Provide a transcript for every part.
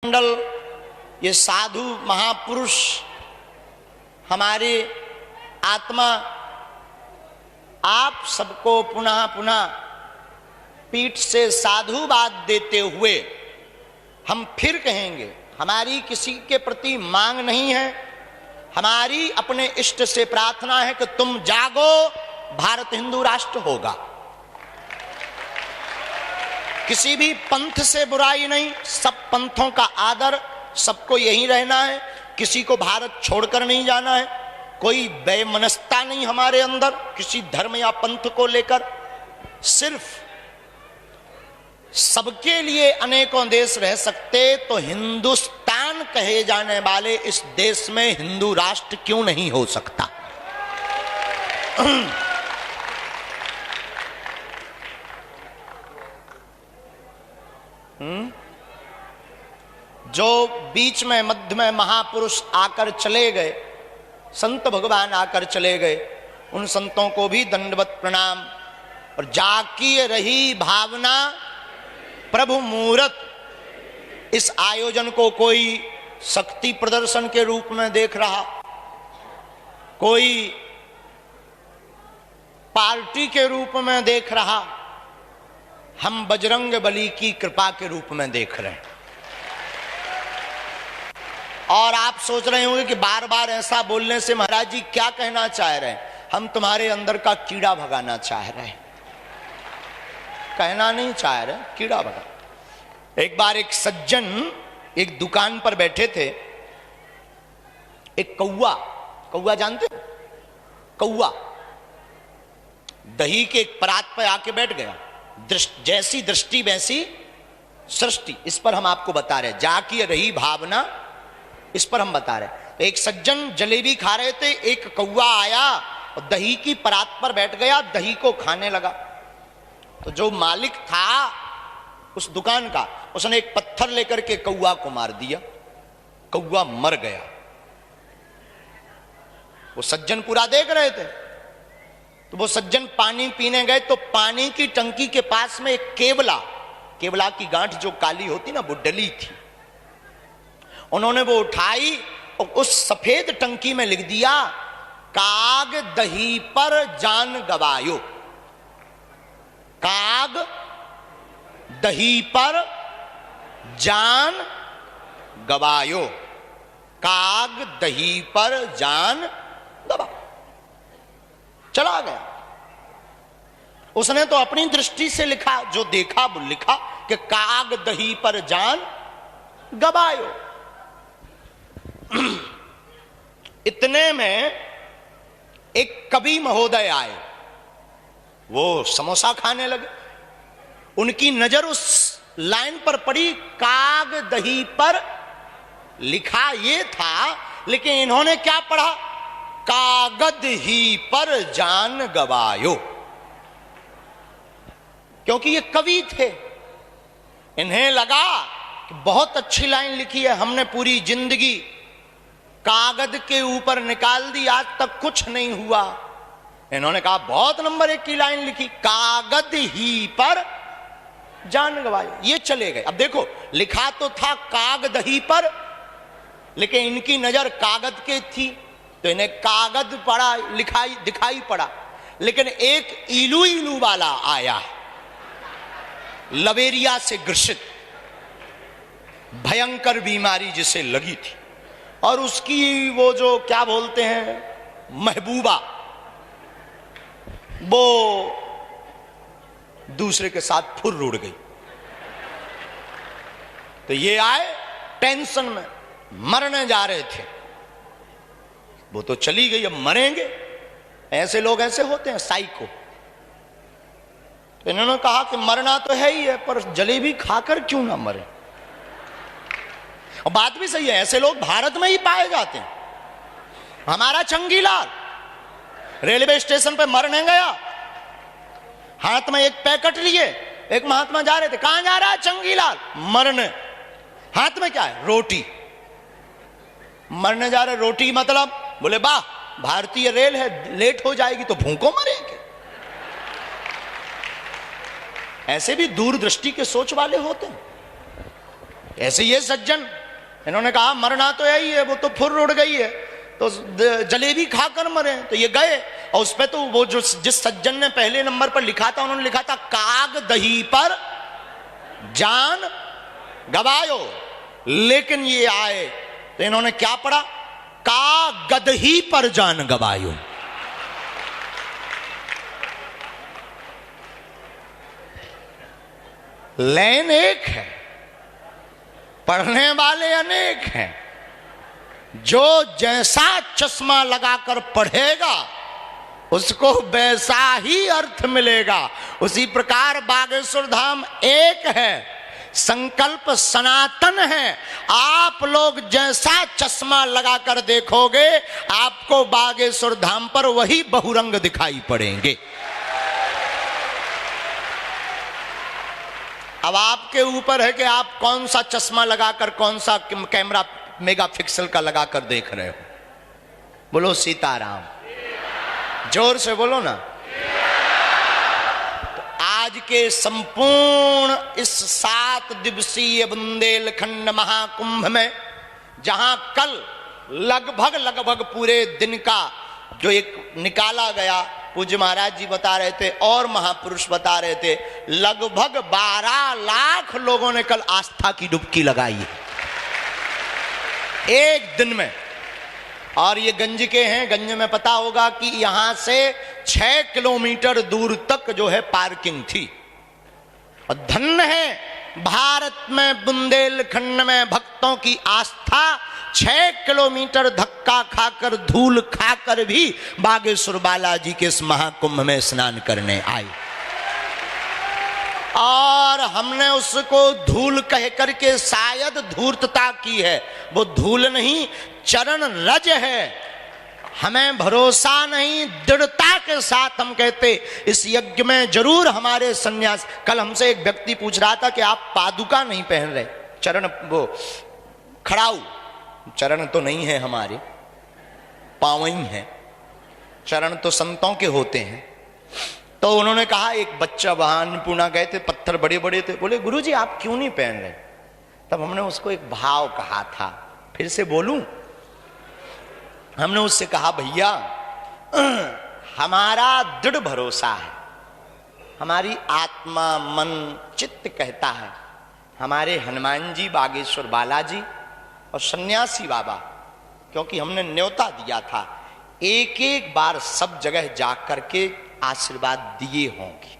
मंडल, ये साधु महापुरुष हमारे आत्मा, आप सबको पुनः पुनः पीठ से साधुवाद देते हुए हम फिर कहेंगे, हमारी किसी के प्रति मांग नहीं है, हमारी अपने इष्ट से प्रार्थना है कि तुम जागो, भारत हिंदू राष्ट्र होगा। किसी भी पंथ से बुराई नहीं, सब पंथों का आदर, सबको यही रहना है, किसी को भारत छोड़कर नहीं जाना है, कोई वैमनस्यता नहीं हमारे अंदर किसी धर्म या पंथ को लेकर, सिर्फ सबके लिए अनेकों देश रह सकते तो हिंदुस्तान कहे जाने वाले इस देश में हिंदू राष्ट्र क्यों नहीं हो सकता। जो बीच में मध्य में महापुरुष आकर चले गए, संत भगवान आकर चले गए, उन संतों को भी दंडवत प्रणाम। और जाकी रही भावना प्रभु मूरत, इस आयोजन को कोई शक्ति प्रदर्शन के रूप में देख रहा, कोई पार्टी के रूप में देख रहा, हम बजरंग बली की कृपा के रूप में देख रहे हैं। और आप सोच रहे होंगे कि बार बार ऐसा बोलने से महाराज जी क्या कहना चाह रहे हैं। हम तुम्हारे अंदर का कीड़ा भगाना चाह रहे हैं, कहना नहीं चाह रहे, कीड़ा भगा। एक बार एक सज्जन एक दुकान पर बैठे थे, एक कौवा, कौवा जानते हो, कौवा दही के एक परात पर आके बैठ गया। जैसी दृष्टि वैसी सृष्टि, इस पर हम आपको बता रहे, जाकी रही भावना, इस पर हम बता रहे। एक सज्जन जलेबी खा रहे थे, एक कौवा आया और दही की परात पर बैठ गया, दही को खाने लगा। तो जो मालिक था उस दुकान का, उसने एक पत्थर लेकर के कौवा को मार दिया, कौवा मर गया। वो सज्जन पूरा देख रहे थे। तो वो सज्जन पानी पीने गए तो पानी की टंकी के पास में एक केवला, केवला की गांठ जो काली होती ना, वो डली थी। उन्होंने वो उठाई और उस सफेद टंकी में लिख दिया, काग दही पर जान गवायो, काग दही पर जान गवायो, काग दही पर जान गवा। चला गया। उसने तो अपनी दृष्टि से लिखा, जो देखा वो लिखा कि काग दही पर जान गवायो। इतने में एक कवि महोदय आए, वो समोसा खाने लगे। उनकी नजर उस लाइन पर पड़ी, काग दही पर लिखा ये था, लेकिन इन्होंने क्या पढ़ा, कागद ही पर जान गवायो। क्योंकि ये कवि थे, इन्हें लगा कि बहुत अच्छी लाइन लिखी है, हमने पूरी जिंदगी कागज के ऊपर निकाल दी, आज तक कुछ नहीं हुआ। इन्होंने कहा बहुत नंबर 1 की लाइन लिखी, कागज ही पर जान गवायो। ये चले गए। अब देखो, लिखा तो था काग दही पर, लेकिन इनकी नजर कागज के थी, तो इन्हें कागज पड़ा, लिखाई दिखाई पड़ा। लेकिन एक इलू इलू वाला आया, लवेरिया से ग्रसित, भयंकर बीमारी जिसे लगी थी, और उसकी वो जो क्या बोलते हैं महबूबा, वो दूसरे के साथ फुर्र उड़ गई। तो ये आए टेंशन में, मरने जा रहे थे, वो तो चली गई, अब मरेंगे। ऐसे लोग ऐसे होते हैं, साइको। तो इन्होंने कहा कि मरना तो है ही है, पर जलेबी खाकर क्यों ना मरे। और बात भी सही है, ऐसे लोग भारत में ही पाए जाते हैं। हमारा चंगीलाल रेलवे स्टेशन पे मरने गया, हाथ में एक पैकेट लिए, एक महात्मा जा रहे थे, कहां जा रहा है चंगीलाल? मरने। हाथ में क्या है? रोटी। मरने जा रहे, रोटी मतलब? बोले वाह, भारतीय रेल है, लेट हो जाएगी तो भूखों मरेंगे। ऐसे भी दूरदृष्टि के सोच वाले होते हैं। ऐसे ये सज्जन, इन्होंने कहा मरना तो यही है, वो तो फुर उड़ गई है तो जलेबी खाकर मरे। तो ये गए और उस पे तो वो जो जिस सज्जन ने पहले नंबर पर लिखा था, उन्होंने लिखा था काग दही पर जान गवायो। लेकिन ये आए तो इन्होंने क्या पढ़ा, कागद ही पर जान गवायो। लाइन एक है, पढ़ने वाले अनेक हैं। जो जैसा चश्मा लगाकर पढ़ेगा उसको वैसा ही अर्थ मिलेगा। उसी प्रकार बागेश्वर धाम एक है, संकल्प सनातन है। आप लोग जैसा चश्मा लगाकर देखोगे आपको बागेश्वर धाम पर वही बहुरंग दिखाई पड़ेंगे। अब आपके ऊपर है कि आप कौन सा चश्मा लगाकर, कौन सा कैमरा मेगापिक्सल का लगाकर देख रहे हो। बोलो सीताराम, जोर से बोलो ना। तो आज के संपूर्ण इस 7 दिवसीय बुंदेलखंड महाकुंभ में, जहां कल लगभग पूरे दिन का जो एक निकाला गया, पूज्य महाराज जी बता रहे थे और महापुरुष बता रहे थे, लगभग 12 लाख लोगों ने कल आस्था की डुबकी लगाई है एक दिन में। और ये गंज के हैं, गंज में पता होगा कि यहां से 6 किलोमीटर दूर तक जो है पार्किंग थी। और धन्य है भारत में बुंदेलखंड में भक्तों की आस्था। 6 किलोमीटर धक्का खाकर, धूल खाकर भी बागेश्वर बालाजी के इस महाकुंभ में स्नान करने आए। और हमने उसको धूल कह करके शायद धूर्तता की है, वो धूल नहीं, चरण रज है। हमें भरोसा नहीं, दृढ़ता के साथ हम कहते इस यज्ञ में जरूर हमारे सन्यास। कल हमसे एक व्यक्ति पूछ रहा था कि आप पादुका नहीं पहन रहे, चरण वो खड़ाऊ चरण तो नहीं है हमारे, पावई है, चरण तो संतों के होते हैं। तो उन्होंने कहा, एक बच्चा वहां अन्नपूर्णा गए थे, पत्थर बड़े बड़े थे, बोले गुरुजी आप क्यों नहीं पहन रहे। तब हमने उसको एक भाव कहा था, फिर से बोलूं। हमने उससे कहा भैया हमारा दृढ़ भरोसा है, हमारी आत्मा मन चित्त कहता है, हमारे हनुमान जी, बागेश्वर बालाजी और सन्यासी बाबा, क्योंकि हमने न्योता दिया था, एक एक बार सब जगह जा करके आशीर्वाद दिए होंगे।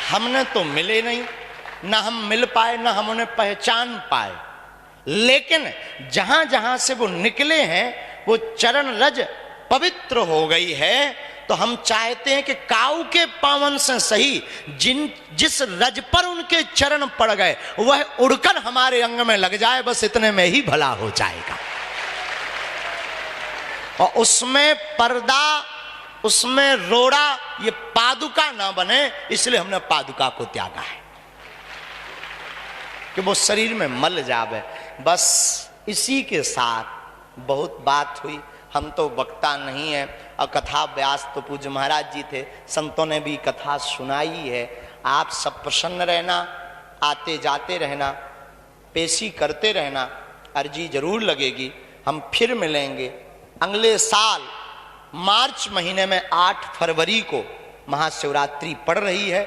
हमने तो मिले नहीं, ना हम मिल पाए, ना हम उन्हें पहचान पाए। लेकिन जहां जहां से वो निकले हैं वो चरण रज पवित्र हो गई है। तो हम चाहते हैं कि काऊ के पावन से सही जिस रज पर उनके चरण पड़ गए वह उड़कर हमारे अंग में लग जाए, बस इतने में ही भला हो जाएगा। और उसमें पर्दा, उसमें रोड़ा, ये पादुका ना बने, इसलिए हमने पादुका को त्यागा है कि वो शरीर में मल जावे। बस इसी के साथ बहुत बात हुई। हम तो वक्ता नहीं है, और कथा व्यास तो पूज्य महाराज जी थे, संतों ने भी कथा सुनाई है। आप सब प्रसन्न रहना, आते जाते रहना, पेशी करते रहना, अर्जी जरूर लगेगी। हम फिर मिलेंगे अगले साल मार्च महीने में 8 फरवरी को महाशिवरात्रि पड़ रही है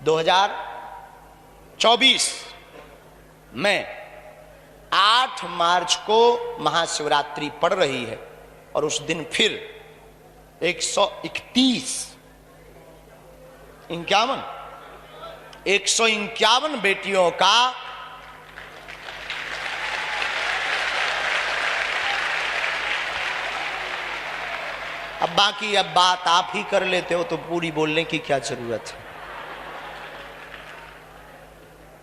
2024 में 8 मार्च को महाशिवरात्रि पड़ रही है। और उस दिन फिर 151 बेटियों का अब बाकी अब बात आप ही कर लेते हो तो पूरी बोलने की क्या जरूरत है।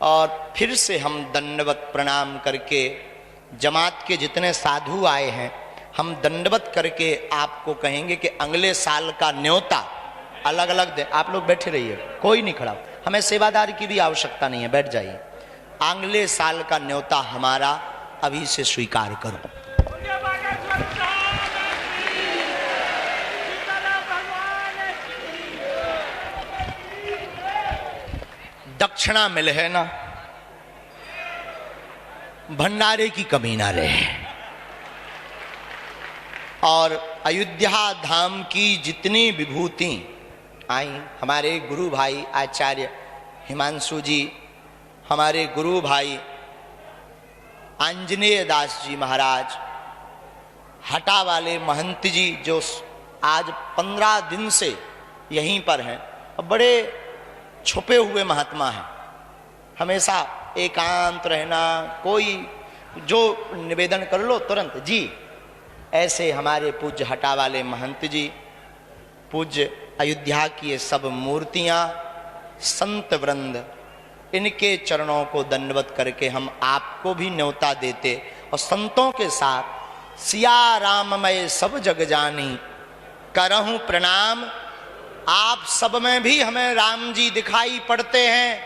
और फिर से हम दंडवत प्रणाम करके, जमात के जितने साधु आए हैं, हम दंडवत करके आपको कहेंगे कि अगले साल का न्योता अलग अलग दे। आप लोग बैठे रहिए, कोई नहीं खड़ा, हमें सेवादार की भी आवश्यकता नहीं है, बैठ जाइए। अगले साल का न्योता हमारा अभी से स्वीकार करो। दक्षिणा मिल है ना, भंडारे की कमी ना रहे। और अयोध्या धाम की जितनी विभूति आई, हमारे गुरु भाई आचार्य हिमांशु जी, हमारे गुरु भाई आंजनेय दास जी महाराज, हटा वाले महंत जी जो आज 15 दिन से यहीं पर हैं, बड़े छुपे हुए महात्मा हैं, हमेशा एकांत रहना, कोई जो निवेदन कर लो तुरंत जी। ऐसे हमारे पूज्य हटा वाले महंत जी, पूज्य अयोध्या की ये सब मूर्तियां, संत वृंद, इनके चरणों को दंडवत करके हम आपको भी न्योता देते और संतों के साथ सिया राम मैं सब जग जानी करहूं प्रणाम। आप सब में भी हमें राम जी दिखाई पड़ते हैं,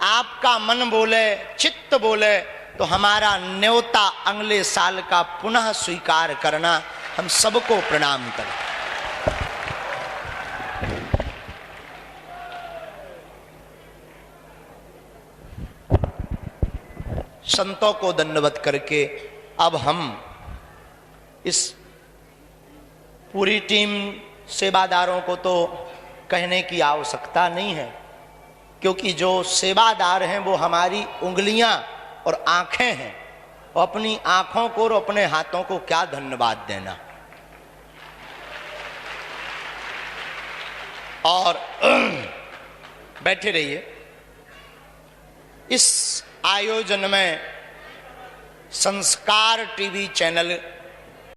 आपका मन बोले, चित्त बोले तो हमारा न्योता अगले साल का पुनः स्वीकार करना। हम सबको प्रणाम करें। संतों को दंडवत करके अब हम इस पूरी टीम सेवादारों को तो कहने की आवश्यकता नहीं है, क्योंकि जो सेवादार हैं वो हमारी उंगलियां और आंखें हैं, और अपनी आंखों को और अपने हाथों को क्या धन्यवाद देना। और बैठे रहिए। इस आयोजन में संस्कार टीवी चैनल